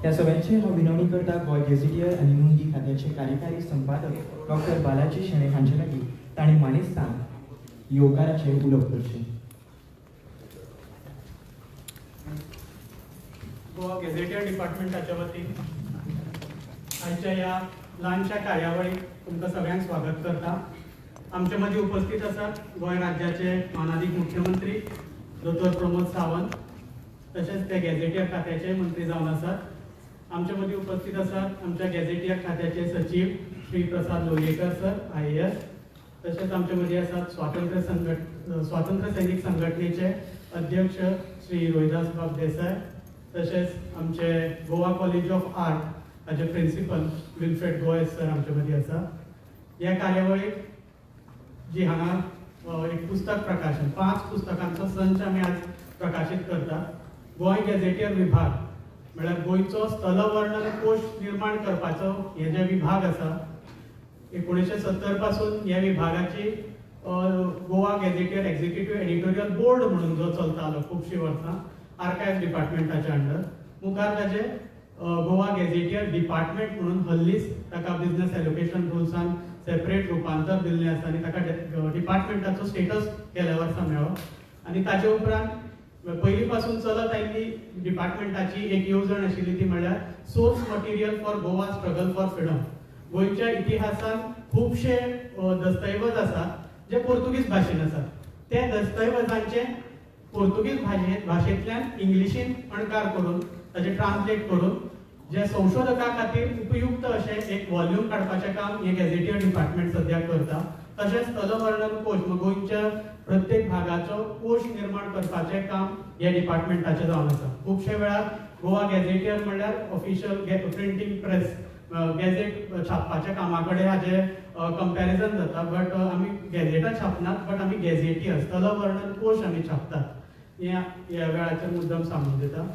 त्या सगळ्यांची हांव विनवणी करता गोंय गेझेटियर आनी नोंदी खात्याचे कार्यकारी संपादक डॉक्टर बालाजी शेणे हांचे लागीं तांणी मानेस्तान येवकाराचेर उलोवप करचें. गोवा गेझेटियर डिपार्टमेंटाच्या वतीन आजच्या ह्या ल्हानशा कार्यावळीक तुमकां सगळ्यांक स्वागत करता. आमचे मदीं उपस्थित आसात गोंय राज्याचे मानाधीक मुख्यमंत्री दोतोर प्रमोद सावंत, तशेंच ते गेझेटियर खात्याचे मंत्री जावन आसात. आमचे मदीं उपस्थित आसात आमच्या गेझेटियर खात्याचे सचिव श्री प्रसाद लोलयेकर सर IAS. तशेंच आमचे मदीं आसात स्वातंत्र्य सैनीक संघटनेचे अध्यक्ष श्री रोहिदास बाब देसाय. तशेंच आमचे गोवा कॉलेज ऑफ आर्ट हाचे प्रिंसिपल विल्फ्रेड गोयस सर आमचे मदीं आसा. ह्या कार्यावळीक जी हांगा एक पुस्तक प्रकाशन 5 पुस्तकांचो संच आमी आज प्रकाशीत करता. गोंय गेझेटियर विभाग म्हळ्यार गोंयचो स्थलवर्णन कोश निर्माण करपाचो हे जे विभाग आसा 1970 पासून ह्या विभागाची गोवा गेझेटियर एक्झिक्युटिव्ह एडिटोरियल बोर्ड म्हणून जो चलतालो खुबशीं वर्सां आर्कायव्ह डिपार्टमेंटाच्या अंडर. मुखार ताचे गोवा गेझेटियर डिपार्टमेंट म्हणून हल्लीच ताका बिझनेस एलोकेशन रुल्सान सेपरेट रुपांतर दिल्लें आसा आनी ताका डिपार्टमेंटाचो स्टेटस गेल्या वर्सा मेळ्ळो. आनी ताचे उपरांत पयलीं पासून चलत आयिल्ली डिपार्टमेंटाची एक येवजण आशिल्ली ती म्हळ्यार source material for Goa struggle for freedom. गोंयच्या इतिहासान खुबशे दस्तऐवज आसात जे पोर्तुगीज भाशेन आसात. त्या दस्तऐवजांचे पोर्तुगीज भाशेंतल्यान इंग्लिशीन अणकार करून ताचे ट्रान्सलेट करून जे संशोधकां खातीर उपयुक्त अशें एक वॉल्यूम काडपाचें काम हे गेझेटियर डिपार्टमेंट सद्याक करता. तशेंच स्थलवर्णन कोश गोंयच्या प्रत्येक भागाचो कोश निर्माण करपाचें काम ह्या डिपार्टमेंटाचें जावन आसा. खुबशे वेळार गोवा गेझेटियर म्हणल्यार ऑफिशियल प्रिंटींग प्रेस गॅझेट छापपाच्या कामा कडेन हाजे कंपॅरिजन जाता. बट आमी गॅझेटां छापनात, बट आमी गेझेटियर स्थलवर्णन कोश आमी छापतात. ह्या वेळाचेर मुद्दम सांगून दिता.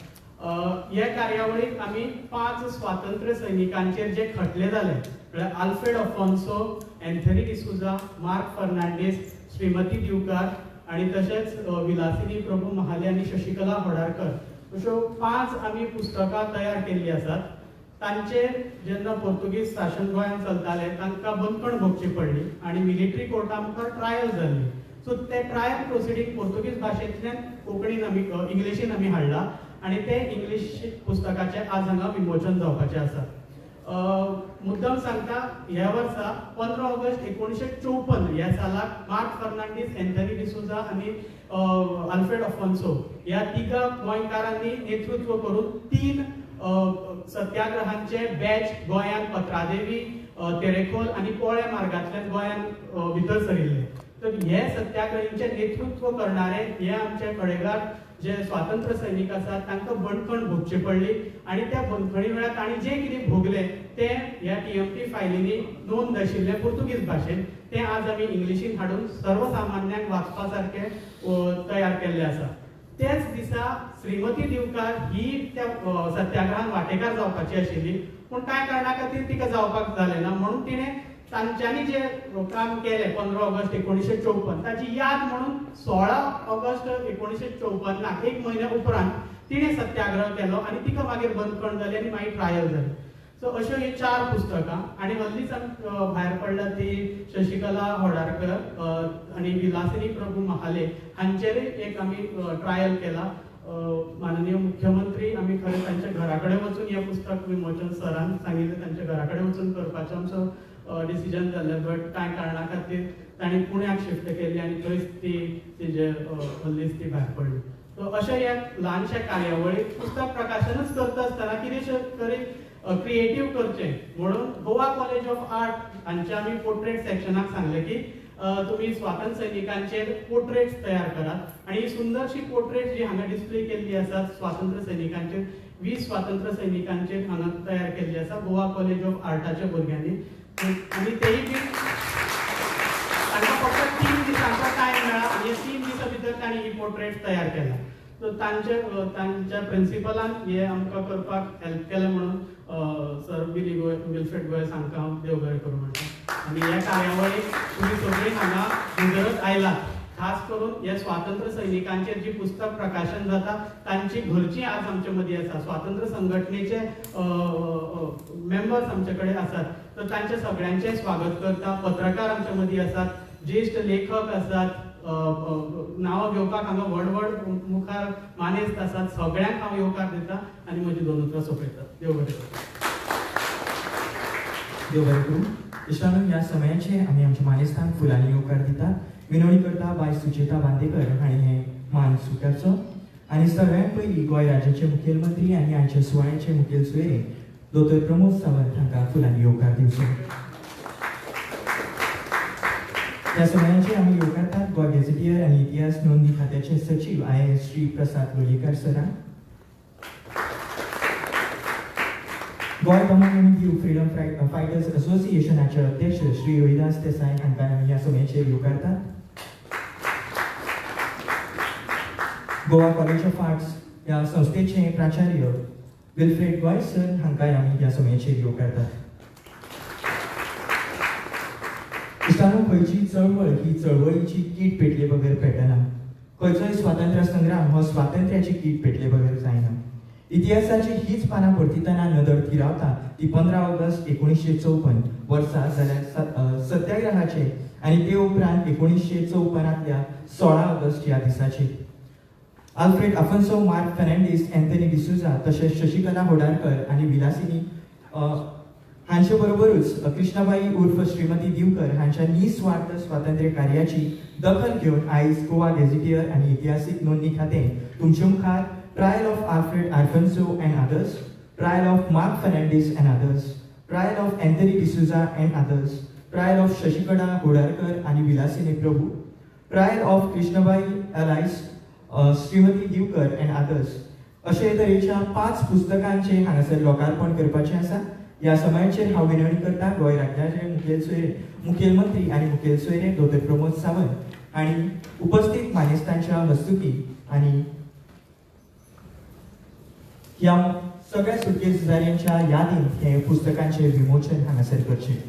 ह्या कार्यावळीक आमी 5 स्वातंत्र्य सैनिकांचेर जे खटले जाले म्हळ्यार आल्फ्रेड अफॉन्सो, एंथनी डिसुजा, मार्क फर्नांडीस, श्रीमती दिवकार आनी तशेंच विलासिनी प्रभू महाले आनी शशिकला होडारकर अश्यो 5 आमी पुस्तकां तयार केल्लीं आसात. तांचेर जेन्ना पोर्तुगीज शासन गोंयांत चलताले तांकां बंदखण भोगची पडली आनी मिलिटरी कोर्टान मुखार ट्रायल जाल्ली. सो ते ट्रायल प्रोसिडींग पोर्तुगीज भाशेंतल्यान कोंकणीन आमी इंग्लिशीन आमी हाडला आनी ते इंग्लीश पुस्तकाचे आज हांगा विमोचन जावपाचें आसा. मुद्दम सांगता ह्या वर्सा 15 ऑगस्ट 1954 ह्या सालाक मार्क फर्नांडीस, एंथनी डिसुजा आनी आल्फ्रेड अफॉन्सो ह्या 3 गोंयकारांनी नेतृत्व करून 3 सत्याग्रहांचे बॅच गोंयांत पत्रादेवी, तेरेखोल आनी पोळे मार्गांतल्यान गोंयांत भितर सरिल्ले. तर हे सत्याग्रहींचे नेतृत्व करणारे हे आमचे कडेगार जे स्वातंत्र्य सैनीक आसात तांकां बंदखण भोगची पडली आनी त्या बंदखणी वेळार तांणी जे कितें भोगले ते ह्या TMT फायलींनी नोंद आशिल्ले पोर्तुगीज भाशेन ते आज आमी इंग्लिशीन हाडून सर्वसामान्यांक वाचपा सारके तयार केल्ले आसा. तेच दिसा श्रीमती दिवकार ही त्या सत्याग्रहान वांटेकार जावपाची आशिल्ली, पूण कांय कारणां खातीर तिका जावपाक जालें ना. म्हणून तिणें तांच्यांनी जे काम केलें 15 ऑगस्ट 1954 ताची याद म्हणून 16 ऑगस्ट 1954 एक म्हयन्या उपरांत तिणें सत्याग्रह केलो आनी तिका मागीर बंदखण जाली आनी मागीर ट्रायल जाली. सो अश्यो ही 4 पुस्तकां आनी हल्लीच भायर पडला ती शशिकला होडारकर आनी विलासिनी प्रभू महाले हांचेरय एक आमी ट्रायल केला. माननीय मुख्यमंत्री आमी खरें तांच्या घरा कडेन वचून हें पुस्तक विमोचन सरान सांगिल्लें तांच्या घरा कडेन वचून करपाचो आमचो डिसिजन जाल्लें. बट कांय कारणां खातीर तांणी पुण्याक शिफ्ट केल्ली आनी थंयच तिजे हल्लीच ती भायर पडली. सो अशें ह्या ल्हानशा कार्यावळीक पुस्तक प्रकाशनच करता आसतना कितेंशें तरी क्रिएटीव करचें म्हणून गोवा कॉलेज ऑफ आर्ट हांच्या आमी पोर्ट्रेट सेक्शनाक सांगलें की तुम्ही स्वातंत्र्य सैनिकांचेर पोर्ट्रेट्स तयार करात आनी ही सुंदरशी पोर्ट्रेट जी हांगा डिस्प्ले केल्ली आसा स्वातंत्र्य सैनिकांचेर 20 स्वातंत्र्य सैनिकांचेर हांगा तयार केल्ली आसा गोवा कॉलेज ऑफ आर्टाच्या भुरग्यांनी. आनी तेय बी तांकां फक्त 3 दिसांचो टायम मेळ्ळा आनी ह्या 3 दिसां भितर तांणी ही पोर्ट्रेट तयार केला. सो तांच्या प्रिंसिपलान हे आमकां करपाक हेल्प केलें म्हणून सर विल्फ्रेड गोयस हांकां हांव देव बरें करूं म्हणटा. आनी ह्या कार्यावळीक तुमी सगळीं हांगा हजरत आयलात खास करून हे स्वातंत्र्य सैनिकांचे जी पुस्तक प्रकाशन जाता तांची घरची आज आमच्या मध्ये आसा स्वातंत्र्य संघटनेचे मेंबर्स आमच्याकडे आसात तर तांचे सगळ्यांचे स्वागत करता पत्रकार आमच्या मध्ये आसात ज्येष्ठ लेखक आसात नांवां घेवपाक हांगा व्हड व्हड मुखार मानेस्त आसात सगळ्यांक हांव येवकार दिता आनी म्हजी दोन उतरां सोंपयता देव बरें देव बरें करूं इश्टानो ह्या समयाचे आमी आमच्या मानेस्तांक फुलांनी येवकार दिता विनवणी करता बाय सुचेता बांदेकर हांणी हे मान स्विकारचो आनी सगळ्यांत पयलीं गोंय राज्याचे मुखेलमंत्री आनी आमचे सुवाळ्याचे मुखेल सोयरे दोतोर प्रमोद सावंत हांकां फुलांनी येवकार दिवचो ह्या समयाचे आमी येवकारतात गोंय गेझेटियर आनी इतिहास नोंदणी खात्याचे सचिव IAS Shri Prasad Lolayekar सरांक Goa community freedom fighters असोसिएशनाचे अध्यक्ष श्री रोहिदास देसाई हांकां आमी ह्या समयाचेर येवकारतात गोवा कॉलेज ऑफ आर्ट्स ह्या संस्थेचे प्राचार्य विल्फ्रेड गॉय सर हांकांय आमी ह्या समयाचेर येवकारतात इश्टानो खंयची चळवळ ही चळवळीची कीट पेटले बगर पेटना खंयचोय स्वातंत्र्य संग्राम हो स्वातंत्र्याची कीट पेटले बगर जायना इतिहासाची हीच पानां परतितना नदर थिरावता ती 15 ऑगस्ट 1954 वर्सा जाल्यार सत्याग्रहाचे आनी ते उपरांत 1954 16 ऑगस्ट ह्या दिसाची Alfred Afonso mark Fernandes Anthony D'Souza तशेंच शशिकला होडारकर आनी विलासिनी हांचे बरोबरूच कृष्णाबाई उर्फ श्रीमती दिवकर हांच्या निस्वार्थ स्वातंत्र्य कार्याची दखल घेवन आयज गोवा गेझेटियर आनी इतिहासीक नोंदणी खातें तुमचे मुखार trial of Alfred Afonso and others trial of Mark Fernandes and others trial of Anthony D'Souza and others trial of Shashikala Hodarkar आनी Vilasini Prabhu trial of Krishnabai alias Shrimati Divkar and others अशे तरेच्या 5 पुस्तकांचे हांगासर लोकार्पण करपाचें आसा ह्या समयाचेर हांव विनवणी करता गोंय राज्याचे मुखेलमंत्री आनी मुखेल सोयरे दोतोर प्रमोद सावंत आनी उपस्थित मानेस्तांच्या हस्तुकी आनी ह्या सगळ्या सुटके झुजाऱ्यांच्या यादींत हे पुस्तकांचे विमोचन हांगासर करचे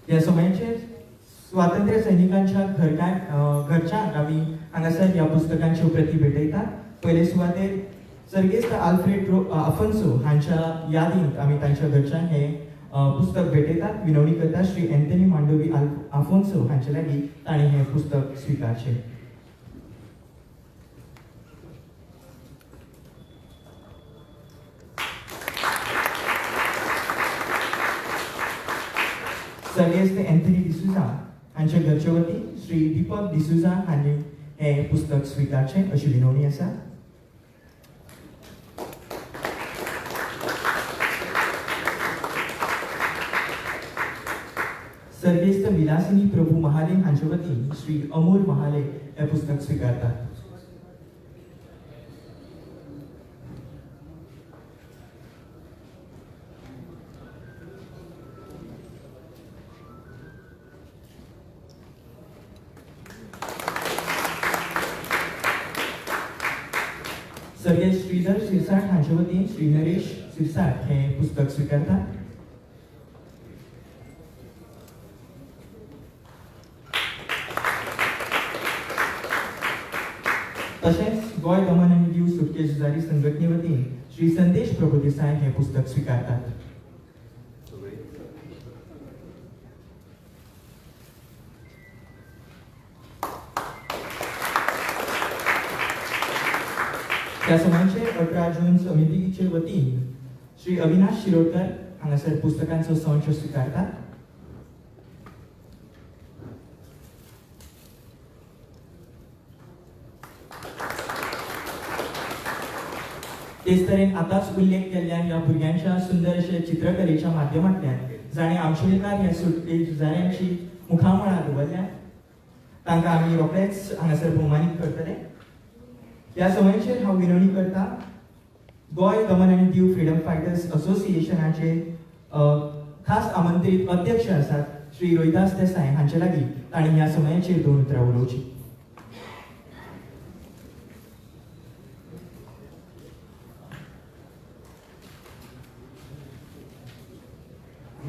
ह्या समयाचेर स्वातंत्र्य सैनिकांच्या घरच्यांक आमी हांगासर ह्या पुस्तकांच्यो प्रती भेटयतात पयले सुवातेर सर्गेस्त आल्फ्रेड आफोन्सो हांच्या यादींत आमी तांच्या घरच्यांक हे पुस्तक भेटयतात विनवणी करता श्री एंथनी मांडोवी आफोन्सो हांचे लागीं ताणें हें पुस्तक स्विकारचें सर्गेस्त एंथनी डिसूजा हांच्या घरचे वतीन श्री दीपक डिसूजा हांणी हें पुस्तक स्विकारचें अशी विनवणी आसा सर्गेस्त विलासिनी प्रभू महाले हांचे वतीन श्री अमोल महाले हें पुस्तक स्विकारतात सर्गेस्त श्रीधर शिरसाट हांचे वतीन श्री नरेश शिरसाट हे पुस्तक स्विकारतात तशेंच गोंय दमन आनी दीव सुटके झुजारी संघटने वतीन श्री संदेश प्रभुदेसाय हे पुस्तक स्विकारतात त्या समयाचे 18 जून समितीचे वतीन श्री अविनाश शिरोडकर हांगासर पुस्तकांचो संच स्विकारतात तेच तरेन आतांच उल्लेख केल्ल्या ह्या भुरग्यांच्या सुंदर अशे चित्रकलेच्या माध्यमांतल्यान जाणें आमचेकार ह्या सुटके झुजाऱ्यांची मुखामळां दवरल्या तांकां आमी रोखडेच हांगासर भोवमानीत करतले. ह्या समयाचेर हांव विनवणी करता गोंय दमन आनी दीव फ्रीडम फायटर्स असोसिएशनाचे खास आमंत्रीत अध्यक्ष आसात श्री रोहिदास देसाय हांचे लागीं तांणी ह्या समयाचेर 2 उतरां उलोवची.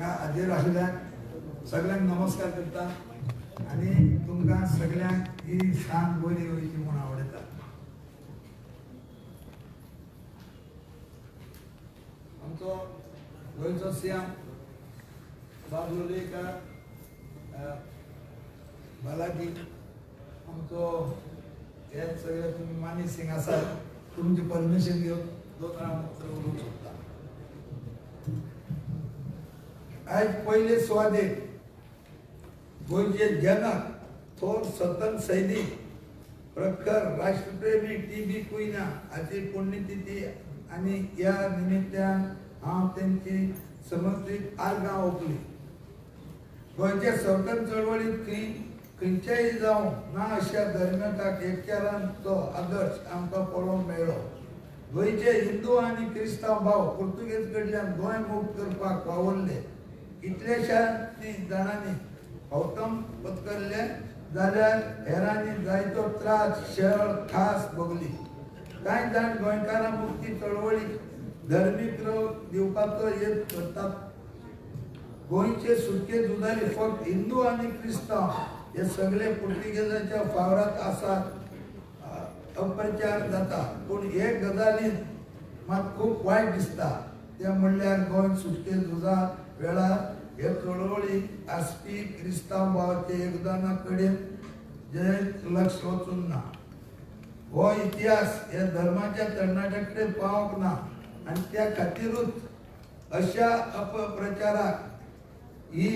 हाजेर आशिल्ल्यांक सगळ्यांक नमस्कार करता आनी तुमकां सगळ्यांक ही सांज बरी वयची म्हूण आवडटा. आमचो गोंयचो सीएम बाब लोलयेकर बालाजी आमचो हे सगळे तुमी मानी सिंग आसात तुमची परमिशन घेवन 2 उलोवंक सोदता. आज पहिले सुवातेक गोंयचे जनक थोर स्वतंत्र सैनीक प्रखर राष्ट्रप्रेमी टी.बी. कुईना हाची पुण्यतिथी आनी ह्या निमित्यान हांव तेंची समर्पित आर्गां ओंपली. गोंयच्या स्वतंत्र चळवळींत खंयच्याय जावं ना अशा धर्मिकाक एकचारान तो आदर्श आमकां पळोवंक मेळ्ळो. गोंयचे हिंदू आनी क्रिस्तांव भाव पुर्तुगेज कडल्यान गोंय मुक्त करपाक वावरले. कितल्याशांनी जाणांनी हौतम पत्करले जाल्यार हेरांनी जायतो त्रास छळ खास भोगली. कांय जाण गोंयकारां मुक्ती चळवळीक धर्मीक रोग दिवपाचो यत्न करतात. गोंयचे सुटके झुजारी फक्त हिंदू आनी क्रिस्तांव हे सगळे पुर्तुगेजाच्या फावरात आसात अप्रचार जाता. पूण हे गजालीन मात खूब वायट दिसता ते म्हणल्यार गोंय सुटके झुजा वेळार हे चळवळीक आसपी क्रिस्तांव भावाचे योगदाना कडेन जे लक्ष वचूंक ना. हो इतिहास हे धर्माच्या तरणाट्या कडेन पावोंक ना आनी त्या खातीरूच अशा अपप्रचाराक ही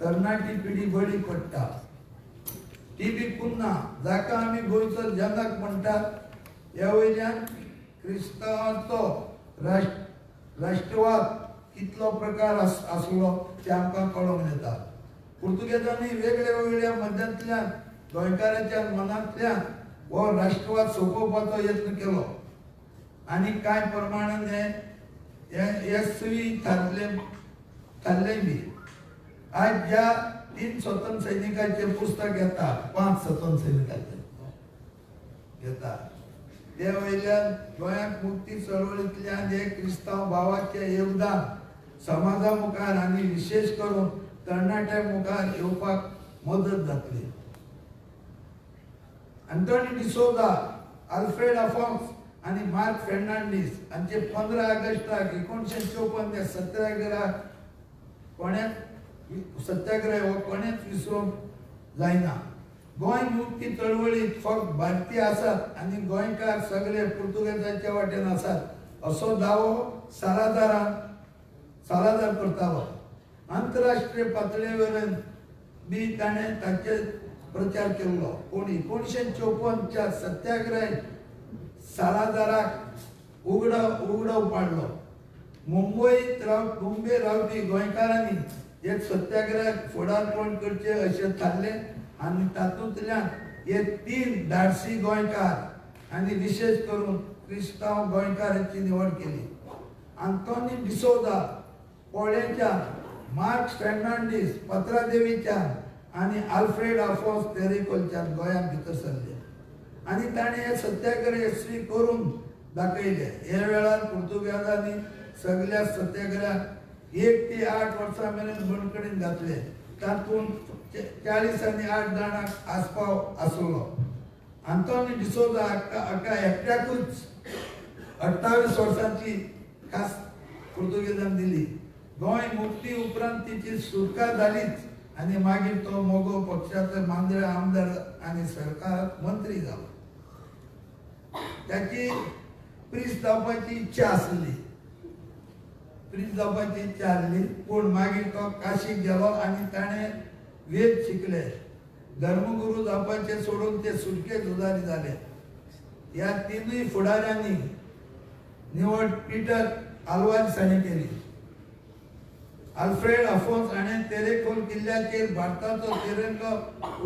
तरणाटी पिढी बळी पडटा. टी.बी. कुन्ना जाका आमी गोंयचो जनक म्हणटात ह्या वयल्यान क्रिस्तांवाचो राष्ट्रवाद कितलो प्रकार आसलो ते आमकां कळोंक येता. पुर्तुगेजांनी वेगळ्या वेगळ्या मध्यांतल्यान गोंयकारांच्या मनांतल्यान हो राष्ट्रवाद सोंपोवपाचो यत्न केलो आनी कांय प्रमाणान हे यशस्वी थारले बी. आज ज्या 3 स्वतंत्र सैनिकांचे पुस्तक येता 5 स्वतंत्र सैनिकांचे येता ते वयल्यान गोंयाक मुक्ती चळवळींतल्यान हे क्रिस्तांव भावाचे योगदान समाजा मुखार आनी विशेष करून तरणाट्या मुखार येवपाक मदत जातली. आंतोनी डिसोजा, आल्फ्रेड आफॉन्स आनी मार्क फेर्नांडीस हांचे 15 ऑगस्टाक 1954 हे सत्याग्रह हो कोणेच विसरूंक जायना. गोंय मुक्ती चळवळीत फक्त भारतीय आसात आनी गोंयकार सगळे पुर्तुगेजांच्या वाटेन आसात असो दावो सालादार करतालो. आंतरराष्ट्रीय पातळीवरून बी ताणें ताचे प्रचार केल्लो. पूण 1954च्या सत्याग्रह सालादाराक उगडव पाडलो. मुंबय रावपी गोंयकारांनी एक सत्याग्रहाक फुडारपण करचे अशें थारले आनी तातूंतल्यान हे 3 धाडसी गोंयकार आनी विशेष करून क्रिस्तांव गोंयकारांची निवड केली. आंतोनी डिसोजा पोळेच्यान, मार्क फेर्नांडीस पत्रादेवीच्यान आनी आल्फ्रेड आफॉन्स तेरेकोलच्यान गोंयांत भितर सरले आनी ताणें हे सत्याग्रह यशस्वी करून दाखयले. हे वेळार पुर्तुगेजांनी सगळ्या सत्याग्रहाक 1 ते 8 वर्सां मेरेन बंदखणींत घातले. तातूंत 40 आनी 8 जाणांक आस्पाव आसलो. आंतोनी डिसोजा हाका एकट्याकूच 28 वर्सांची खास पुर्तुगेजान दिली. गोंय मुक्ती उपरांत तिची सुटका जालीच आनी मागीर तो मोगो पक्षाचो मांद्रे आमदार आनी सरकारांत मंत्री जालो. त्याची प्रिस्ट जावपाची इच्छा आसली पूण मागीर तो काशीक गेलो आनी ताणें वेद शिकले. धर्मगुरू जावपाचे सोडून ते सुटके झुजारी जाले. ह्या 3 फुडाऱ्यांनी निवड पीटर आल्वाज हाणें केली. आल्फ्रेड अफोन्स हाणें तेरेखोल किल्ल्याचेर भारताचो तिरंगो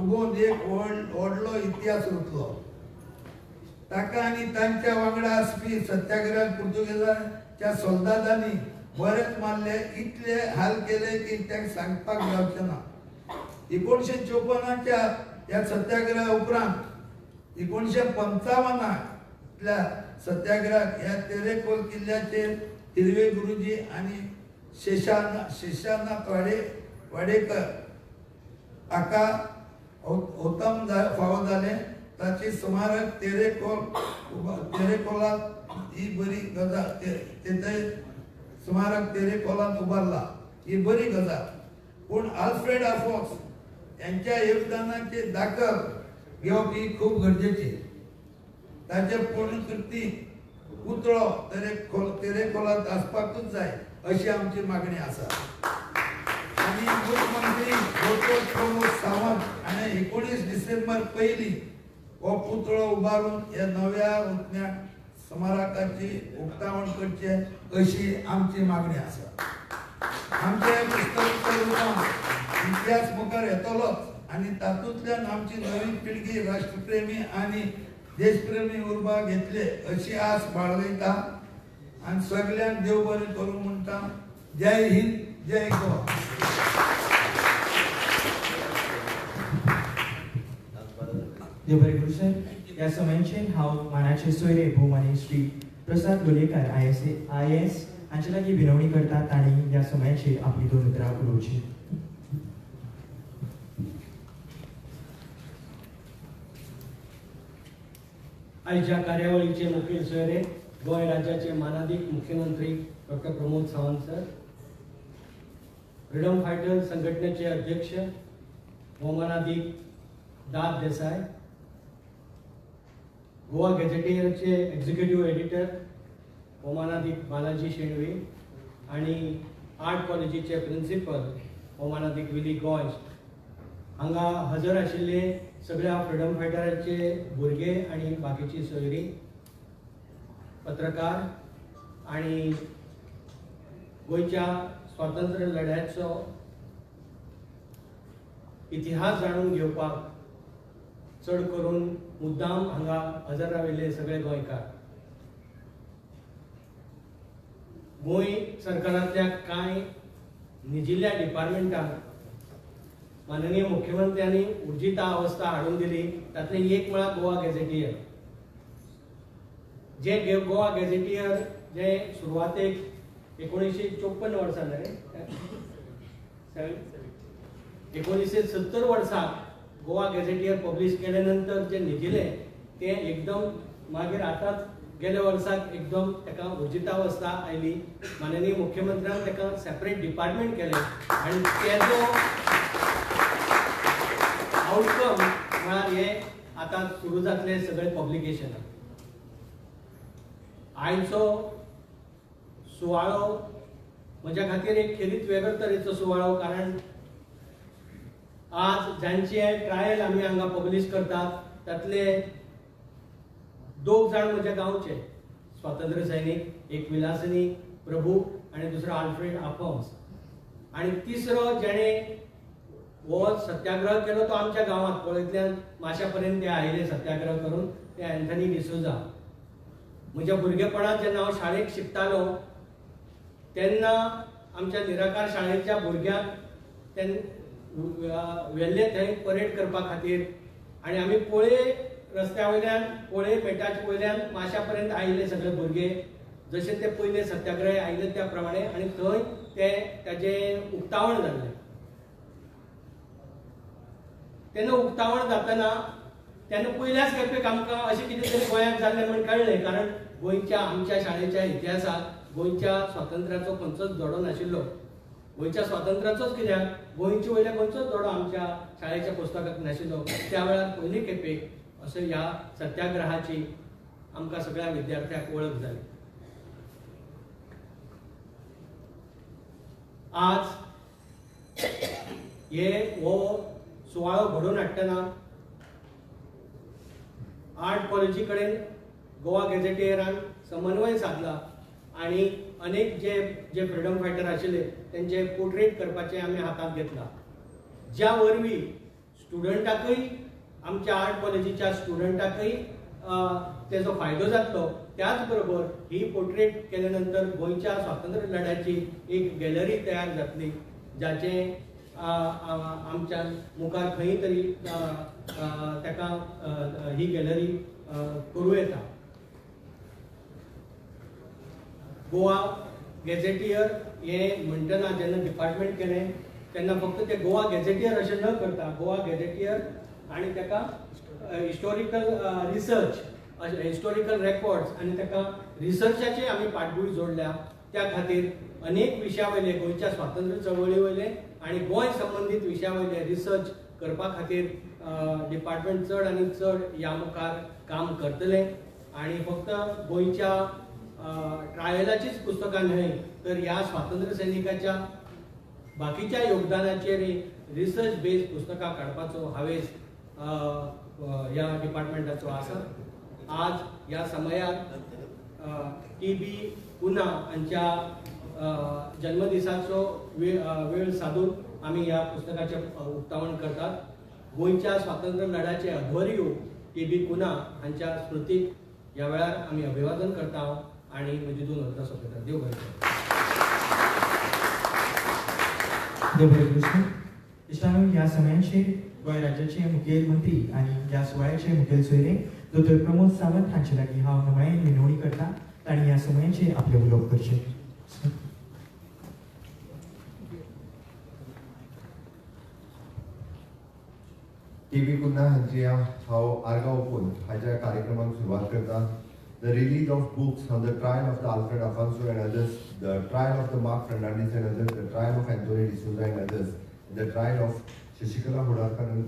उबोवन एक व्हडलो इतिहास रचलो. ताका आनी तांच्या वांगडा आसपी सत्याग्रहाक पुर्तुगेजांच्या सोल्दादांनी बरेच मारले, इतले हाल केले की तांकां सांगपाक जावचें ना. 1954च्या ह्या सत्याग्रहा उपरांत 1955 सत्याग्रहाक ह्या तेरेखोल किल्ल्याचेर हिरवे गुरुजी आनी शेषानाथ वाडेकर हाका उत्तम फावो जाले. ताचे स्मारक तेरेखोलात ही बरी गजाल, तेथे स्मारक तेरेखोलात उबारला, ही बरी गजाल. पूण आल्फ्रेड अफोन्स यांच्या योगदानाची दाखल घेवप ही खूप गरजेची. ताचे पुण्यकृती पुतळो तेरेखोलात आसपाकूच जाय अशी आमची मागणी आसा. आणि मुख्यमंत्री डॉक्टर प्रमोद सावंत हाणें 19 डिसेंबर पयलीं हो पुतळो उबारून ह्या नव्या उठण्या स्मारकाची उक्तावण करचे अशी आमची मागणी आसा. आमचे इतिहास मुखार येतलोच आनी तातूंतल्यान आमची नवी पिळगी राष्ट्रप्रेमी आनी देशप्रेमी उर्बा घेतले अशी आस बाळगयता. आनी सगळ्यांक देव बरें करूं म्हणटा. जय हिंद, जय गोवा. देव बरें करूं सर. ह्या समयांचेर हांव मानाचे सोयरे भोवमानी श्री प्रसाद लोलयेकर IAS हांचे लागीं विनवणी करता तांणी ह्या समयाचेर आपली 2 उतरां उलोवची. आयच्या कार्यावळीचे मुखेल सोयरे गोंय राज्याचे मानाधिक मुख्यमंत्री doctor Pramod Sawant sir, freedom fighter संघटनेचे अध्यक्ष भौमानाधिक दाद देसाय, गोवा गॅझेटियरचे एक्झिक्युटिव्ह एडिटर भौमानाधिक बालाजी शेणवे आणि आर्ट कॉलेजीचे प्रिन्सिपल भौमानाधिक विली गॉयज, हांगा हजर आशिल्ले सगळ्या फ्रीडम फायटरांचे भुरगे आणि बाकीची सोयरी, पत्रकार आणि गोंयच्या स्वातंत्र्य लढ्याचो इतिहास जाणून घेवपाक चड करून मुद्दाम हांगा हजर राविल्ले सगळे गोंयकार. गोंय सरकारांतल्या कांय निजिल्ल्या डिपार्टमेंटांक माननीय मुख्यमंत्र्यांनी उर्जिता अवस्था हाडून दिली. तातले एक म्हळ्यार गोवा गॅझेटियर. जे गोवा गॅझेटियर जे सुरवातेक 1954 वर्सा न्हय 1970 वर्सा गोवा गॅझेटियर पब्लिश केले नंतर जे निजिले ते एकदम मागीर आतांच गेल्या वर्साक एकदम ताका उर्जितावस्था आयली. माननीय मुख्यमंत्र्यान ताका सेपरेट डिपार्टमेंट केले आनी तेजो आउटकम म्हळ्यार हे आतां सुरू जातले सगळे पब्लिकेशन. आयचो सुवाळो म्हज्या खातीर एक खेरीत वेगळ्या तरेचो सुवाळो, कारण आज जांचे ट्रायल आमी हांगा पब्लिश करतात तातले 2 जाण म्हज्या गांवचे स्वातंत्र्य सैनीक, एक विलासिनी प्रभू आणि दुसरो आल्फ्रेड अफोन्स, आणि तिसरो जेणे हो सत्याग्रह केलो तो आमच्या गांवांत पळयतल्यान माशा पर्यंत ते आयिल्ले सत्याग्रह करून, ते अँथनी डिसोजा. म्हज्या भुरगेपणांत जेन्ना हांव शाळेक शिकतालो तेन्ना आमच्या निराकार शाळेच्या भुरग्यांक व्हेल्ले थंय परेड करपा खातीर, आनी आमी पोळे रस्त्या वयल्यान पोळे पेटाच्या वयल्यान माशा पर्यंत आयिल्ले सगळे भुरगे, जशे ते पयले सत्याग्रही आयिल्ले त्या प्रमाणे, आनी थंय ताजें उक्तावण जाल्लें. तेन्ना उक्तावण जातना तेन्ना पयल्याच खेपेक आमकां अशें कितें तरी गोंयांत जाल्लें म्हण कळ्ळें, कारण गोंयच्या आमच्या शाळेच्या इतिहासांत गोंयच्या स्वातंत्र्याचो खंयचोच धडो नाशिल्लो. गोंयच्या स्वातंत्र्याचोच कित्याक गोंयचे वयल्या खंयचोच धडो आमच्या शाळेच्या पुस्तकांत नाशिल्लो. त्या वेळार पयली खेपेक असो ह्या सत्याग्रहाची आमकां सगळ्या विद्यार्थ्यांक वळख जाली. आज हो सुवाळो घडोवन हाडटना आर्ट कॉलेजी कडेन गोवा गॅझेटियरान समन्वय साधला आणि अनेक जे फ्रीडम फायटर आशिल्ले त्यांचे पोर्ट्रेट करपाचे आमी हातांत घेतला. ज्या वरवीं स्टुडंटाकय आमच्या आर्ट कॉलेजीच्या स्टुडंटाकय तेजो फायदो जातलो. त्याच बरोबर ही पोर्ट्रेट केल्या नंतर गोंयच्या स्वातंत्र्य लढ्याची एक गॅलरी तयार जातली, जाचे आमच्या मुखार खंय तरी ताका ही गॅलरी करूं येता. गोवा गॅझेटियर हे म्हणटना जेन्ना डिपार्टमेंट केलें तेन्ना फक्त ते गोवा गॅझेटियर अशें न करता गोवा गॅझेटियर आनी ताका हिस्टॉरिकल रिसर्च हिस्टॉरिकल रेकॉर्ड्स आनी ताका रिसर्चाचे आमी फाटभूंय जोडल्या. त्या खातीर अनेक विशया वयले गोंयच्या स्वातंत्र्य चळवळी वयले आनी गोंय संबंदीत विशया वयले रिसर्च करपा खातीर डिपार्टमेंट चड आनी चड ह्या मुखार काम करतले. आनी फक्त गोंयच्या ट्रायलाचीच पुस्तकां न्हय तर ह्या स्वातंत्र्य सैनिकाच्या बाकीच्या योगदानाचेर रिसर्च बेस्ड पुस्तकां काडपाचो हावेस ह्या डिपार्टमेंटाचो आसा. आज ह्या समयार TB कुना हांच्या जन्मदिसाचो वेळ साधून आमी ह्या पुस्तकाचें उक्तावण करतात. गोंयच्या स्वातंत्र्य लढ्याचे अध्वर्यू TB कुना हांच्या स्मृतीक ह्या वेळार आमी अभिवादन करता आनी म्हजी 2 उतरां सोंपयता. देव बरें करूं. देव बरें करूं. इश्टानो, ह्या समयांचेर गोंय राज्याचे मुखेल मंत्री आनी ह्या सुवाळ्याचे मुखेल सोयरे दोतोर प्रमोद सावंत हांचे लागीं हांव नमळायेन विनवणी करता तांणी ह्या समयांचेर आपले उलोवप करचें. TB कुन्हा हांची हांव आर्गां ओपून हाच्या कार्यक्रमाक सुरवात करता. The release of books on the trial of the Alfred Afonso and others, the trial of the Mark Fernandez and others, the trial of Anthony D'Souza and others, the trial of Shashikala Hodalkar and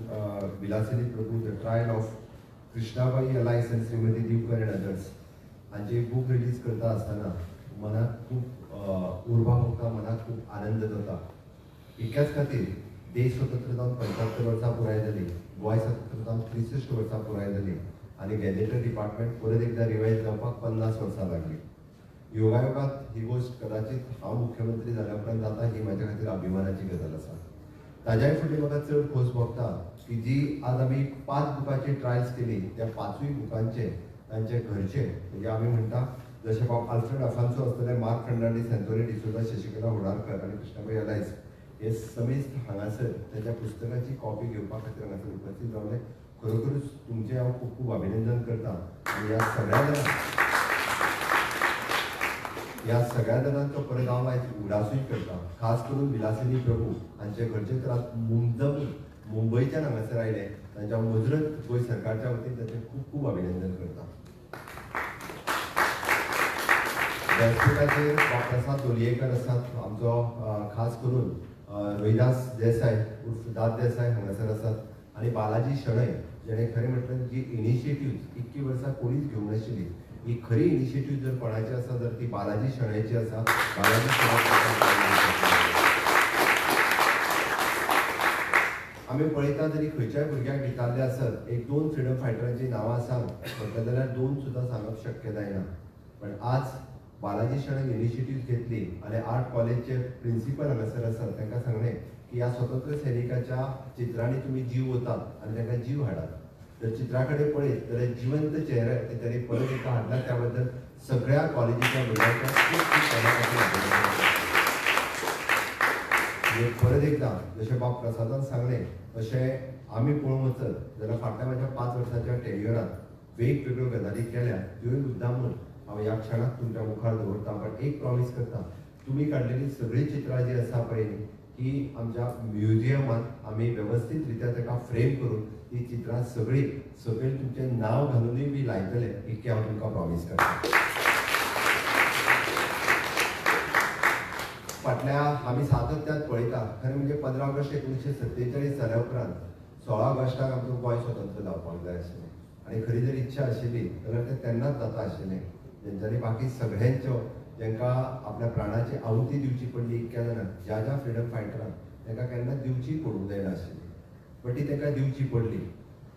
Vilasini Prabhu, the trial of Krishnabai Alais and Srimati Divkar and others. हांचे book release करता आसतना मनात खूब उर्बा भोगता, मनात खूब आनंद जाता. एकाच खातीर देश स्वतंत्र जावन 75 वर्सां पुराय जाली, गोंय स्वतंत्र जावन 63 वर्सां पुराय जाली आनी गॅजेटर डिपार्टमेंट परत एकदा रिवायज जावपाक 50 वर्सां लागली. योगायोगात ही गोष्ट कदाचित हांव मुख्यमंत्री जाल्या उपरांत जाता ही म्हाज्या खातीर अभिमानाची गजाल आसा. ताज्याय फुडें म्हाका चड खोस भोगता की जी आज आमी 5 बुकांची ट्रायल्स केली त्या 5य बुकांचे तांचे घरचे म्हणजे आमी म्हणटा जशे बाब आल्फ्रेड अफान्सो आसतले, मार्क फर्नांडीस, एंथोनी डिसोजा, शशिकला होडाळकर आनी कृष्णाबाई अलायस हे समेस्त हांगासर त्याच्या पुस्तकाची कॉपी घेवपा खातीर हांगासर उपस्थित रावले. खरोखरूच तुमचे हांव खूब खूब अभिनंदन करता. आनी ह्या सगळ्या जाणांचो परत हांव आयज उडासूय करता. खास करून विलासिनी प्रभू हांचे घरचे तर आज मुंबयच्यान हांगासर आयले, तांच्या मुजरत गोंय सरकारच्या वतीन तांचे खूब खूब अभिनंदन करता. व्यासपीठाचेर प्रसाद दोलयेकर आसात, आमचो खास करून रोहिदास देसाय उर्फ दाद देसाय हांगासर आसात आनी बालाजी शणै जेणे खरें म्हटल्यार जी इनिशिएटिव्ह इतकी वर्सां कोणीच घेवंक नाशिल्ली, ही खरी इनिशिएटिव्ह जर कोणाची आसा तर ती बालाजी शणैची आसा. बालाजी आमी पळयता तरी खंयच्याय भुरग्याक विचारले आसत 1-2 फ्रीडम फायटरांची नांवां सांग म्हटलें जाल्यार 2 सुद्दां सांगप शक्य जायना. पण आज बालाजी शणै इनिशिएटिव्ह घेतली आनी आर्ट कॉलेजचे प्रिंसिपल हांगासर आसात, तांकां सांगलें की ह्या स्वतंत्र सैनिकाच्या चित्रांनी तुमी जीव ओतात आनी तांकां जीव हाडात. जर चित्रा कडेन पळयत जाल्यार जिवंत चेहरे ते तांणी परत एकदा हाडला. त्या बद्दल सगळ्या कॉलेजीच्या भुरग्यांच्या खूब खूब परत एकदा जशें बाब प्रसादान सांगलें तशें आमी पळोवंक वचत जाल्यार फाटल्या म्हाज्या 5 वर्सांच्या टेन्युरांत वेगवेगळ्यो गजाली केल्या, ज्योय मुद्दामून हांव ह्या क्षणाक तुमच्या मुखार दवरता. पण एक प्रॉमिस करता, तुमी काडलेली सगळीं चित्रां जी आसा पळय ही आमच्या म्युजियमांत आमी वेवस्थीत रित्या ताका फ्रेम करून ती चित्रां सगळीं सकयल तुमचें नांव घालूनय बी लायतले इतकें हांव तुमकां प्रॉमिस करता. फाटल्या आमी सातत्यान पळयता खरें म्हणजे 15 ऑगस्ट 1947 जाल्या उपरांत 16 ऑगस्टाक आमचो गोंय स्वतंत्र जावपाक जाय आशिल्लें आनी खरी जर इच्छा आशिल्ली जाल्यार तें तेन्नाच जाता आशिल्लें. जेंच्यांनी बाकी सगळ्यांच्यो जेंकां आपल्या प्राणाची आहुती दिवची पडली इतक्या जाणांक ज्या ज्या फ्रीडम फायटरांक तांकां केन्ना दिवची पडूंक जायना आशिल्ली, पण ती तांकां दिवची पडली.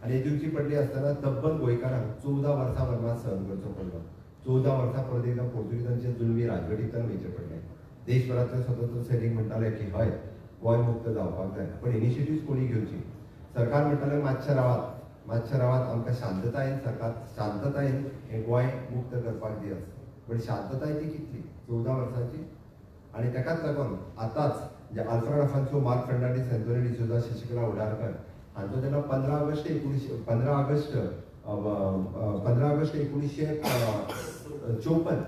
आनी दिवची पडली आसतना तब्बल गोंयकारांक 14 वर्सां वनवास सहन करचो पडलो. 14 वर्सां परत एकदा पोर्तुगीजांचे जुलमी राजवटींतल्यान वयचे पडले. देशभरांतले स्वतंत्र सैनीक म्हणटाले की हय गोंय मुक्त जावपाक जाय, पण इनिशिएटिव्ह कोणी घेवची. सरकार म्हणटालें मातशें रावात आमकां शांततायेन हें गोंय मुक्त करपाक दियात. पण शांतताय ती कितली 14 वर्सांची. आनी तेकाच लागून आतांच जे आल्फ्रेड आफान्सो, मार्क फर्नांडीस, अँथोनी डिसोजा, शशिकला उडारकर हांचो जेन्ना 15 ऑगस्ट 1954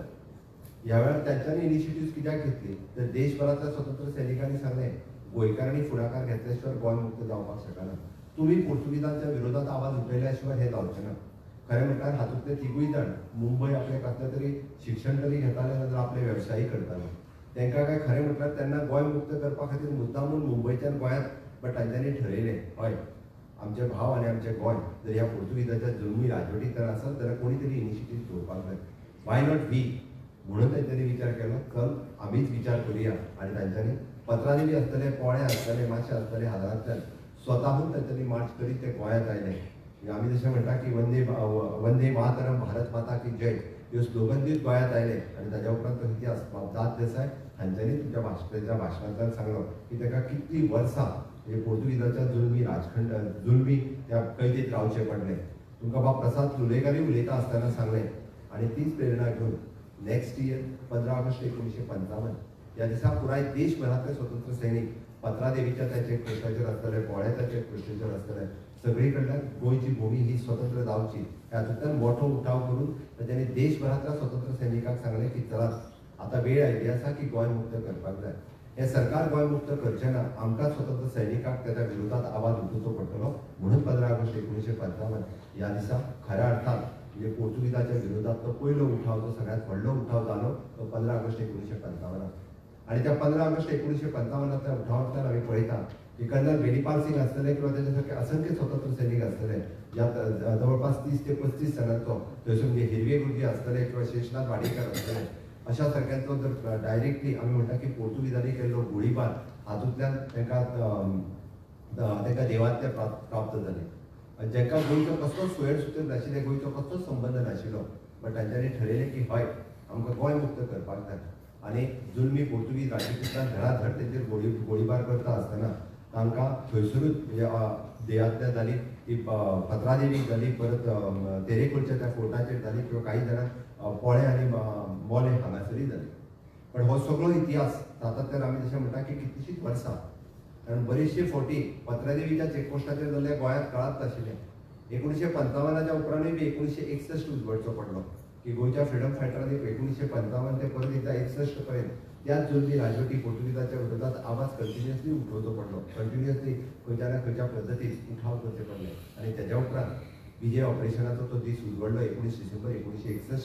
ह्या वेळार त्यांच्यानी इनिशिएटिव्ह कित्याक घेतली तर देशभरांतल्या स्वतंत्र सैनिकांनी सांगलें गोंयकारांनी फुडाकार घेतल्या शिवाय गोंय मुक्त जावपाक शकना. तुम्ही पोर्तुगीजांच्या विरोधात आवाज उठयल्या शिवाय हे जावचें ना. खरें म्हणल्यार हातूंतले तिगूय जाण मुंबय आपले कसले तरी शिक्षण तरी घेताले नाजाल्यार आपले वेवसायी करताले. तांकां काय खरें म्हटल्यार तेन्ना गोंय मुक्त करपा खातीर मुद्दामून मुंबयच्यान गोंयांत बट तांच्यांनी ठरयलें हय आमचे भाव आनी आमचें गोंय जर ह्या पोर्तुगीजाच्या जुलमी राजवटींतल्यान आसत जाल्यार कोणी तरी इनिशिएटिव्ह घेवपाक जाय. वाय नॉट वी म्हणून तांच्यांनी विचार केलो चल आमीच विचार करुया. आनी तांच्यांनी पत्रांनी बी आसतले, पोळे आसतले, मातशे आसतले हाजारांतल्यान स्वताहून तांच्यांनी मार्च करीत ते गोंयांत आयले. आमी जशें म्हणटा की वंदे मातरम, भारत माता की जय ह्यो स्लोगन दीत गोंयांत आयले. आनी ताच्या उपरांत तो इतिहास दाद देसाय हांच्यांनी तुमच्या भाशणांतल्यान सांगलो की ताका कितलीं वर्सां हे पोर्तुगीजाच्या जुलमी त्या कैदेत रावचे पडले. तुमकां बाब प्रसाद लोलयेकारूय उलयता आसतना सांगलें. आनी तीच प्रेरणा घेवन नेक्स्ट इयर 15 ऑगस्ट 1955 ह्या दिसा पुराय देशभरांतले स्वतंत्र सैनीक पत्रादेवीच्या त्या चॅकपोस्टाचेर आसतले, पोळ्याच्या चॅकपोस्टाचेर आसतले, सगळी कडल्यान गोंयची भुमी ही स्वतंत्र जावची हातूंतल्यान मोठो उठाव करून तांच्यांनी देशभरांतल्या स्वतंत्र सैनिकांक सांगलें की चलात आतां वेळ आयली आसा की गोंय मुक्त करपाक जाय. हे सरकार गोंय मुक्त करचें ना, आमकां स्वतंत्र सैनिकांक ताच्या विरोधात आवाज उठोवचो पडटलो. म्हणून 15 ऑगस्ट 1955 ह्या दिसा खऱ्या अर्थान म्हणजे पोर्तुगीजाच्या विरोधातलो पयलो उठाव जो सगळ्यांत व्हडलो उठाव जालो तो 15 ऑगस्ट 1955. आनी त्या 15 ऑगस्ट 1955 उठावांतल्यान आमी पळयता की कर्नल वेणीपाल सिंग आसतले किंवा ताचे सारके असंख्य स्वतंत्र सैनीक आसतले ज्यात जवळपास 30 ते 35 जाणांचो थंयसून म्हणजे हिरवे गुरुजी आसतले किंवा शेषनाथ वाडेकर आसतले अशा सारक्यांचो जर डायरेक्टली आमी म्हणटा की पोर्तुगीजांनी केल्लो गोळीबार हातूंतल्यान तांकां देवात्य प्राप्त जाली. जांकां गोंयचो कसलोच सुयेर सुतर नाशिल्ले, गोंयचो कसलोच संबंद नाशिल्लो, बट तांच्यांनी ठरयलें की हय आमकां गोंय मुक्त करपाक जाय. आनी जुलमी पोर्तुगीज राजवटींतल्यान धडाधड तेचेर गोळीबार करता आसतना तांकां थंयसरूच म्हणजे देयांतल्या जाली ती पत्रादेवीक जाली, परत तेरेखोलच्या त्या फोर्टाचेर जाली किंवा काही जाणां पोळे आनी मोले हांगासरूय जाली. पण हो सगळो इतिहास सातत्यान आमी जशें म्हणटा की कितलींशींच वर्सां कारण बरेचशे फावटी पत्रादेवीच्या चॅकपोस्टाचेर जाल्ले गोंयांत कळत नाशिल्लें. 1955 उपरांतूय बी 1961 उजवाडचो पडलो की गोंयच्या फ्रिडम फायटरांनी 1955 ते परत एकदा 61 पर्यंत त्याच जुलमी राजवटी पोर्तुगीजाच्या विरोधात आवाज कंटिन्युअसली उठोवचो पडलो. कंटिन्युअसली खंयच्या ना खंयच्या पद्दतीन उठाव करचे पडले. आनी तेज्या उपरांत विजय ऑपरेशनाचो तो दीस उजवडलो 19 डिसेंबर 1961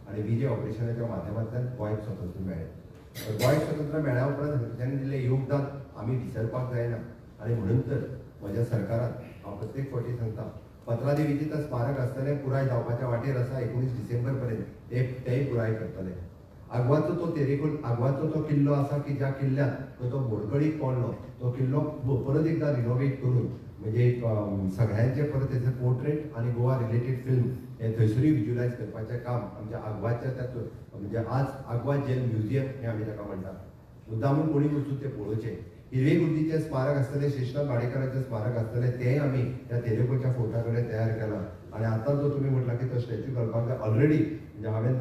आनी विजय ऑपरेशनाच्या माध्यमांतल्यान गोंयक स्वातंत्र्य मेळ्ळें. गोंयक स्वातंत्र्य मेळ्ळ्या उपरांत तांणी दिल्लें योगदान आमी विसरपाक जायना. आनी म्हणून तर म्हज्या सरकारान हांव प्रत्येक फावटी सांगता पत्रादेवीचें तें स्मारक आसतलें पुराय जावपाच्या वाटेर आसा 19 डिसेंबर पर्यंत तेय पुराय करतले. आगवाचो तो तेरेखोल आगवाचो तो किल्लो आसा की ज्या किल्ल्यान तो मोडकळीक पडलो तो किल्लो परत एकदा रिनोवेट करून म्हणजे सगळ्यांचे परत तेचे पोर्ट्रेट आनी गोवा रिलेटेड फिल्म हे थंयसरूय विज्युलायज करपाचें काम आमच्या आगवाच्या म्हणजे आज आगवा जेल म्युझियम हे आमी ताका म्हणटात. मुद्दामून कोणी वचून ते पळोवचें. हिरवे गुरुजीचें स्मारक आसतलें, शेषनाथ वाडेकराचें स्मारक आसतलें तेंय आमी त्या तेरेखोलच्या फोर्टा कडेन तयार केलां. आनी आतां जो तुमी म्हटला की तो स्टॅच्यू घालपाक जाय ऑलरेडी म्हणजे हांवें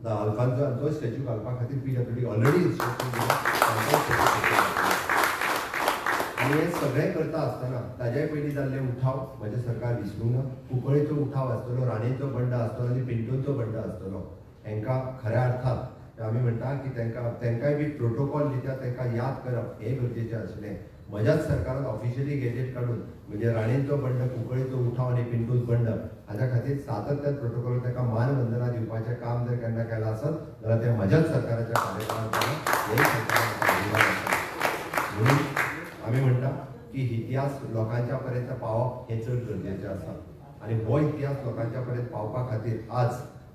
अल्फान्सो स्टॅच्यू घालपा खातीर PWD ऑलरेडी इन्स्ट्रक्शन दिलें. आनी हे सगळें करता आसतना ताज्याय पयलीं जाल्ले उठाव म्हजें सरकार विसरूंक ना. कुंकळेचो उठाव आसतलो, राणेचो बंड आसतलो आनी पिंटोचो बंड आसतलो. हांकां खऱ्या अर्थान आमी म्हणटा की तांकांय बी प्रोटोकॉल दिता तांकां याद करप हें गरजेचें आशिल्लें. म्हज्याच सरकारान ऑफिशियली गॅजेट काडून म्हणजे राणेचो बंड, कुंकळेचो उठाव आनी पिंटूच बंड हाच्या खातीर सातत्यान प्रोटोकॉल ताका मानवंदना दिवपाचें काम जर केन्ना केलां आसत जाल्यार तें म्हज्याच सरकाराच्या कार्यकाळांत जालें. हेय सरकारान म्हणून आमी म्हणटा की इतिहास लोकांच्या पर्यंत पावप हें चड गरजेचें आसा. आनी हो इतिहास लोकांच्या पर्यंत पावपा खातीर आज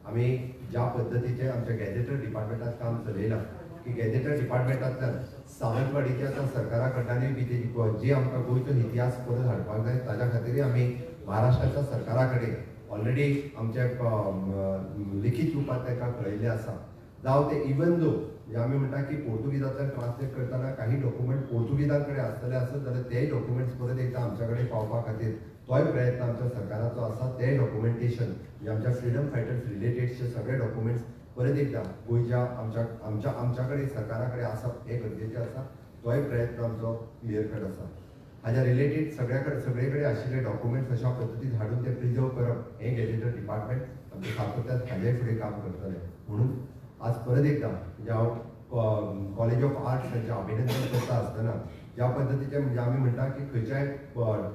आमी ज्या पद्दतीचें आमच्या गॅजेटर डिपार्टमेंटात काम चलयलां की गॅजेटर डिपार्टमेंटांतल्यान सावंतवाडीच्या त्या सरकारा कडल्यानूय बी तेजी जी आमकां गोंयचो इतिहास परत हाडपाक जाय ताच्या खातीर आमी महाराष्ट्राच्या सरकारा कडेन ऑलरेडी आमच्या लिखीत रुपात ताका कळयल्लें आसा जावं ते इवन दो म्हणजे आमी म्हणटा की पोर्तुगीजांतल्यान ट्रान्सलेट करतना काही डॉक्युमेंट पोर्तुगीजां कडेन आसतले आसत जाल्यार तेय डॉक्युमेंट्स परत एकदा आमच्या कडेन पावपा खातीर तोय प्रयत्न आमच्या सरकाराचो आसा ते डॉक्युमेंटेशन म्हणजे आमच्या फ्रीडम फायटर्स रिलेटेडचे सगळे डॉक्युमेंट्स परत एकदा गोंयच्या आमच्या कडेन सरकारा कडेन आसप हे गरजेचें आसा तोय प्रयत्न आमचो क्लियर कट आसा हाज्या रिलेटेड सगळे कडेन आशिल्ले डॉक्युमेंट्स अशा पद्दतीन हाडून ते प्रिजर्व करप हें गॅजेटेड डिपार्टमेंट आमच्या सातत्यान हाजेय फुडें काम करतले म्हणून आज परत एकदा म्हणजे हांव कॉलेज ऑफ आर्ट्स हांचें अभिनंदन करता आसतना ज्या पद्दतीचें म्हणजे आमी म्हणटा की खंयच्याय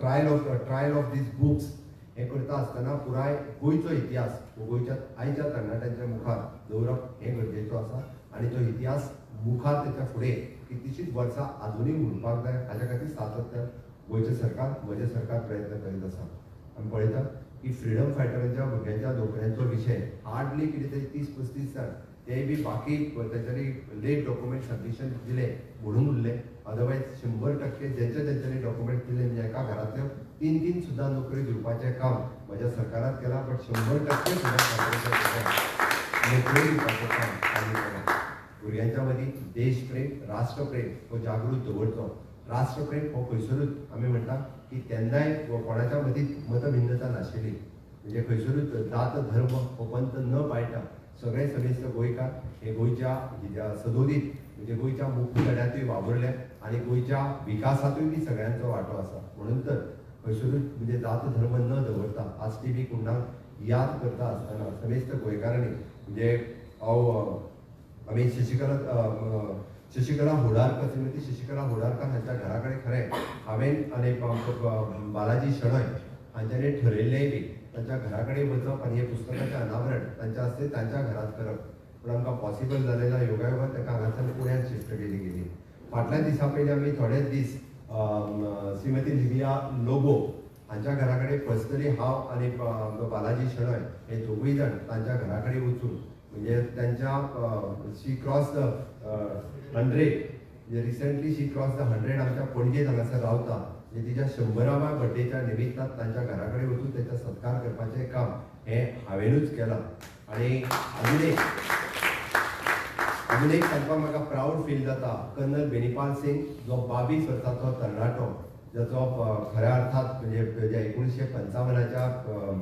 ट्रायल ऑफ दीस बुक्स हें करता आसतना पुराय गोंयचो इतिहास गोंयच्या आयच्या तरणाट्यांच्या मुखार दवरप हें गरजेचो आसा आनी तो इतिहास मुखार तेच्या फुडें कितलींशींच वर्सां आजुनूय उरपाक जाय हाच्या खातीर सातत्यान गोंयचें सरकार म्हजें सरकार प्रयत्न करीत आसा आमी पळयता की फ्रीडम फायटरांच्या भुरग्यांच्या नोकऱ्यांचो विशय हार्डली कितें तरी 30-35 जाण ते बी बाकी तेंच्यांनी लेट डॉक्युमेंट सबमिशन दिले म्हणून उरले अदरवायज 100% जेंच्यांनी डॉक्युमेंट दिले म्हणजे एका घरांतल्यो 3 सुद्दां नोकरी दिवपाचें काम म्हज्या सरकारान केलां बट 100% सुद्दां नोकरी दिवपाचें काम आमी केलां भुरग्यांच्या मदीं देशप्रेम राष्ट्रप्रेम हो जागृत दवरचो राष्ट्रप्रेम हो खंयसरूच आमी म्हणटा की तेन्नाय कोणाच्या मदीं मतभिन्नता नाशिल्ली म्हणजे खंयसरूच जात धर्म हो पंथ न पाळटा सगळे समेस्त गोंयकार हे गोंयच्या सदोदीत म्हणजे गोंयच्या मुख्य लढ्यांतूय वावरले आनी गोंयच्या विकासांतूय बी सगळ्यांचो वांटो आसा म्हणून तर खंयसरूच म्हणजे जात धर्म न दवरता आज टीव्ही कुंडाक याद करता आसतना समेस्त गोंयकारांनी म्हणजे आमी शशिकला होडारकर श्रीमती शशिकला होडारकर हांच्या घरा कडेन खरें हांवें आनी बालाजी शणय हांच्यांनी ठरयल्लेंय बी तांच्या घरा कडेन वचप आनी हे पुस्तकाचें अनावरण तांच्या हस्ते तांच्या घरांत करप पूण आमकां पॉसिबल जालें ना योगायोगान ताका हांगाच्यान पुण्याक शिफ्ट गेली फाटल्या दिसा पयलीं आमी थोडेच दीस श्रीमती लिविया लोबो हांच्या घरा कडेन पर्सनली हांव आनी बालाजी शणय हे दोगूय जाण तांच्या घरा कडेन वचून म्हणजे त्यांच्या शी क्रॉस द 100 म्हणजे रिसेंटली शी क्रॉस द 100 आमच्या पणजेंत हांगासर रावता म्हणजे तिच्या 100व्या बर्थडेच्या निमित्तान तांच्या घरा कडेन वचून तेचा सत्कार करपाचें काम हें हांवेनूच केलां आनी अजून एक सांगपाक म्हाका प्राऊड फील जाता कर्नल बेनीपाल सिंग जो 22 वर्सांचो तरणाटो जाचो खऱ्या अर्थात म्हणजे 1955च्या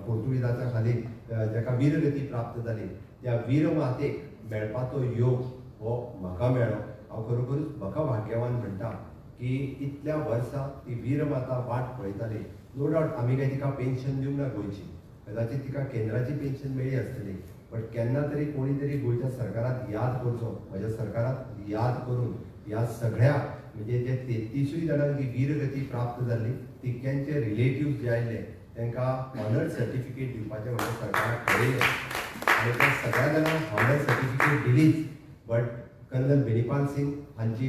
पोर्तुगीजाच्या खाली जाका वीरगती प्राप्त जाली त्या वीर मातेक मेळपाचो योग हो म्हाका मेळ्ळो हांव खरोखरूच म्हाका भाग्यवान म्हणटा की इतल्या वर्सां ती वीर माता वाट पळयताली नो डावट आमी काय तिका पेन्शन दिवंक ना गोंयची कदाचित तिका केंद्राची पेन्शन मेळ्ळी आसतली बट केन्ना तरी कोणी तरी गोंयच्या सरकाराक याद करचो म्हज्या सरकाराक याद करून ह्या सगळ्या म्हणजे जे 33 जाणांक जी वीरगती प्राप्त जाल्ली तितक्यांचे रिलेटिव्ह जे आयिल्ले तांकां ऑनर सर्टिफिकेट दिवपाचें म्हज्या सरकाराक थारायलें आनी त्या सगळ्या जाणांक ऑनर सर्टिफिकेट दिलीच बट कर्नल बेनीपाल सिंग हांची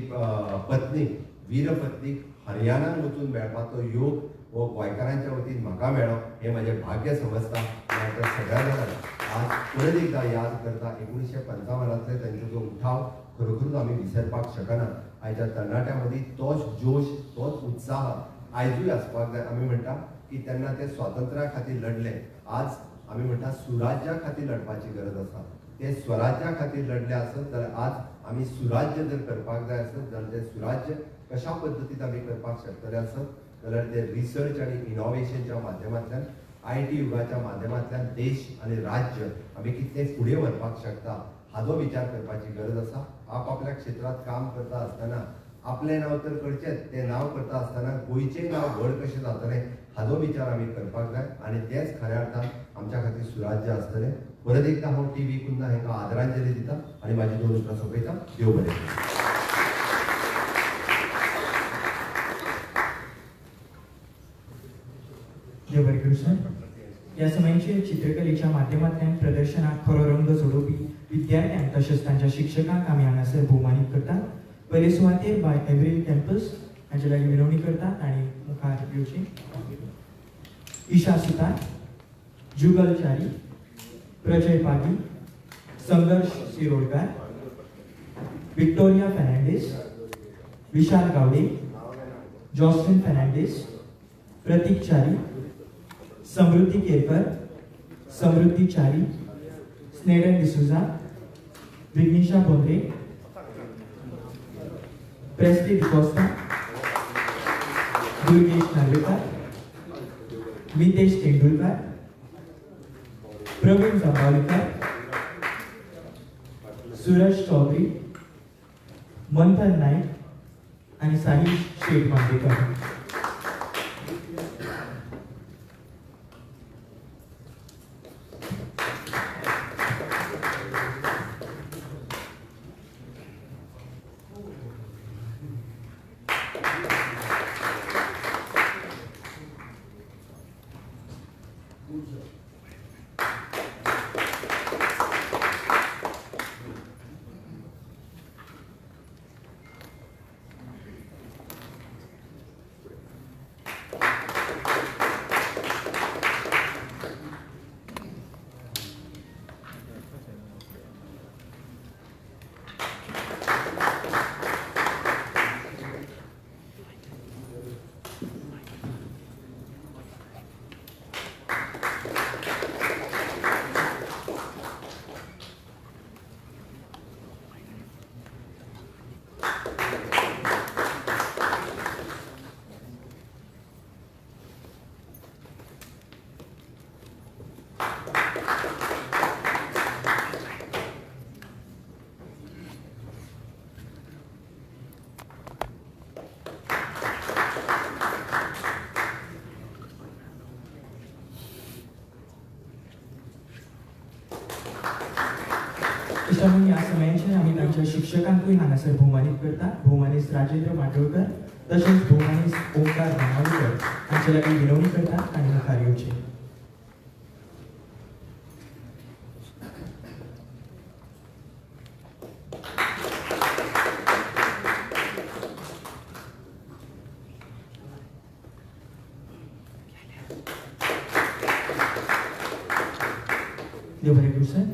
पत्नी वीर पत्नीक हरियाणान वचून मेळपाचो योग हो गोंयकारांच्या वतीन म्हाका मेळ्ळो हें म्हजें भाग्य समजता आनी त्या सगळ्या जाणांक आज परत एकदा याद करता 1955तले तांचो जो उठाव खरोखरूच आमी विसरपाक शकना आयच्या तरणाट्या मदीं तोच जोश तोच उत्साह आयजूय आसपाक जाय आमी म्हणटा की तेन्ना ते स्वातंत्र्या खातीर लढले आज आमी म्हणटा सुराज्या खातीर लढपाची गरज आसा ते स्वराज्या खातीर लढले आसत जाल्यार आज आमी सुराज्य जर करपाक जाय आसत जाल्यार ते सुराज्य कशा पद्दतीन आमी करपाक शकतले आसत जाल्यार ते रिसर्च आनी इनोव्हेशनच्या माध्यमांतल्यान IT युगाच्या माध्यमांतल्यान देश आनी राज्य आमी कितलें फुडें व्हरपाक शकता हाचो विचार करपाची गरज आसा आपआपल्या क्षेत्रांत काम करता आसतना आपलें नांव तर करचेंच तें नांव करता आसतना गोंयचें नांव व्हड कशें जातलें हाचो विचार आमी करपाक जाय आनी तेंच खऱ्या अर्थान आमच्या खातीर सुराज्य आसतलें परत एकदा हांव TV कुंदा हांकां आदरांजली दिता आनी म्हाजी 2 उतरां सोंपयता देव बरें देव बरें करूं सर ह्या समयांचेर चित्रकलेच्या माध्यमांतल्यान प्रदर्शनाक खरो रंग जोडोवपी विद्यार्थ्यांक तशेंच तांच्या शिक्षकांक आमी हांगासर भोवमानीत करतात पयले सुवातेर बाय एव्हरील कॅम्पस हांचे लागीं मिरवणी करतात आनी मुखार येवची ईशा सुतार जुगल च्यारी प्रजय पागी संघर्ष शिरोडकार विक्टोरिया फर्नांडीस विशाल गावडे जॉस्टिन फर्नांडीस प्रतीक च्यारी समृद्धी केरकर समृद्धी चारी, स्नेडन डिसुजा, विग्निशा बोंद्रे, प्रेस्ली डिकोस्टा, दुर्गेश नार्वेकर, मितेश तेंडुलकर, प्रवीण जांबावलीकर, सूरज चौधरी, मंथन नाईक आणि साहिल शेठ मांडेकर. या समयाचे आम्ही तांच्या शिक्षकांकूय हांगासर भोवमानीत करता. भोवमानीस राजेंद्र माटोळकर तशेंच भोवमानीस ओंकार रामावलीकर हांचे लागीं विनवणी करता आनी मुखार येवचे. देव बरें करूं सर.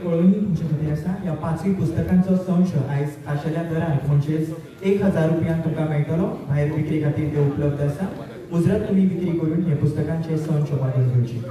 कळवणी तुमचे खातीर आसा. ह्या 5 पुस्तकांचो संच आयज खाशेल्या दरांत म्हणजेच 1000 रुपयांक तुमकां मेळटलो. भायर विक्री खातीर ते उपलब्ध आसा. मुजरत तुमी विक्री करून हे पुस्तकांचे संच वांटून घेवचे.